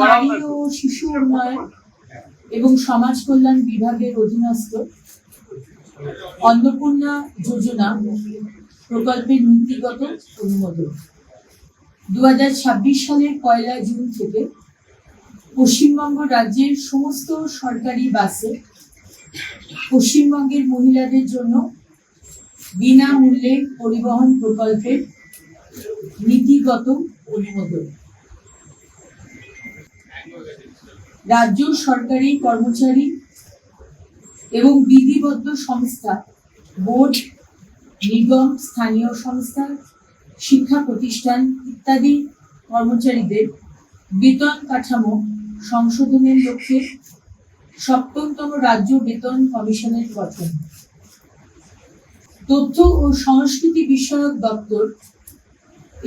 নারী ও শিশু উন্নয়ন এবং সমাজ কল্যাণ বিভাগের অধীনস্থ অন্নপূর্ণা যোজনা প্রকল্পের নীতিগত অনুমোদন 2026 সালের 1 জুন থেকে পশ্চিমবঙ্গ রাজ্যের সমস্ত সরকারি বাসে পশ্চিমবঙ্গের মহিলাদের জন্য বিনামূল্যে পরিবহন প্রকল্পের নীতিগত অনুমোদন। রাজ্য সরকারি কর্মচারী এবং বিধিবদ্ধ সংস্থা, বোর্ড, নিগম, স্থানীয় সংস্থা, শিক্ষা প্রতিষ্ঠান ইত্যাদি কর্মচারীদের বেতন কাঠামো সংশোধনের লক্ষ্যে 7তম রাজ্য বেতন কমিশনের গঠন। তথ্য ও সংস্কৃতি বিষয়ক দপ্তর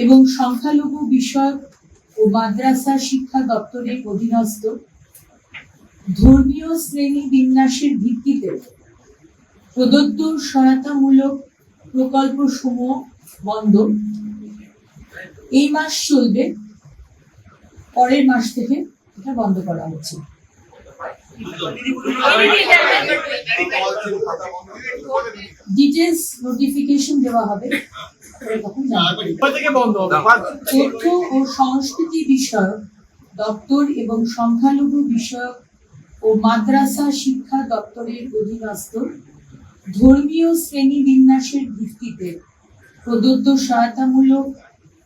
এবং সংখ্যালঘু বিষয়ক ও মাদ্রাসা শিক্ষা দপ্তরের অধীনস্থ ধর্মীয় শ্রেণী বিন্যাসের ভিত্তিতে প্রদত্ত সহায়তামূলক প্রকল্প সমূহ বন্ধ এই মাস চলবে, পরের মাস থেকে এটা বন্ধ করা হচ্ছে। ডিটেলস নোটিফিকেশন দেওয়া হবে। তথ্য ও সংস্কৃতি বিষয়ক দপ্তর এবং সংখ্যালঘু বিষয়ক ও মাদ্রাসা শিক্ষা দপ্তরের অধীনস্থ ধর্মীয় শ্রেণী বিন্যাসের ভিত্তিতে প্রদত্ত সহায়তামূলক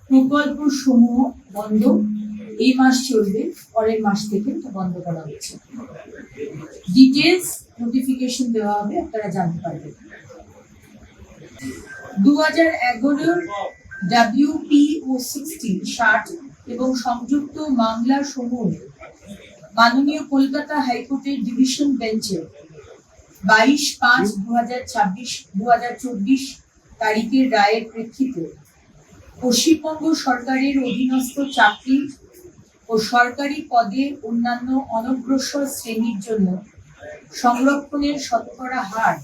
প্রকল্প সমূহ বন্ধ এই মাস চলবে, পরের মাস থেকে বন্ধ করা হচ্ছে। ডিটেলস নোটিফিকেশন দেওয়া হবে, আপনারা জানতে পারবেন। 2011 WPO 60 এবং সংযুক্ত মামলা সমূহ মাননীয় কলকাতা হাইকোর্টের ডিভিশন বেঞ্চে 22/5/2024 তারিখের রায়ের প্রেক্ষিতে পশ্চিমবঙ্গ সরকারের অধীনস্থ চাকরি ও সরকারি পদে অন্যান্য অনগ্রসর শ্রেণীর জন্য সংরক্ষণের শতকরা হার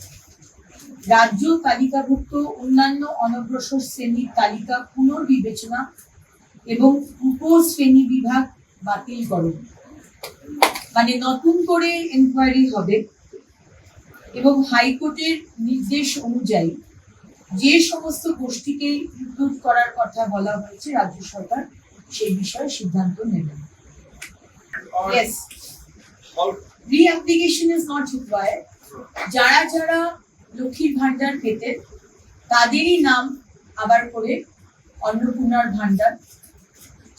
রাজ্য তালিকাভুক্ত অন্যান্য অনগ্রসর শ্রেণীর তালিকা পুনর্বিবেচনা এবং উপশ্রেণী বিভাগ বাতিল করণ, মানে নতুন করে এনকোয়ারি হবে এবং হাইকোর্টের নির্দেশ অনুযায়ী যে সমস্ত গোষ্ঠীকে ইনক্লুড করার কথা বলা হয়েছে রাজ্য সরকার সেই বিষয়ে সিদ্ধান্ত নেবেন। Yes, re-application is not required. যারা যারা লক্ষ্মীর ভান্ডার পেতে তাদেরই নাম আবার করে অন্নপূর্ণার ভান্ডার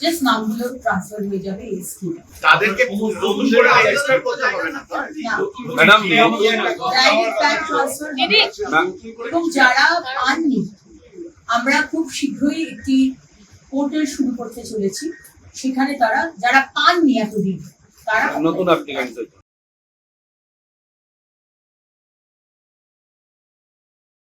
জাস্ট নামগুলো ট্রান্সফার হয়ে যাবে এই স্কিমে। তাদেরকে নতুন করে রেজিস্টার করতে হবে না ম্যাডাম, ডাইরেক্ট ব্যাংক ট্রান্সফার এবং যারা পাননি আমরা খুব শীঘ্রই একটি পোর্টাল শুরু করতে চলেছি, সেখানে তারা যারা পাননি এতদিন তারা নতুন অ্যাপ্লিকেন্ট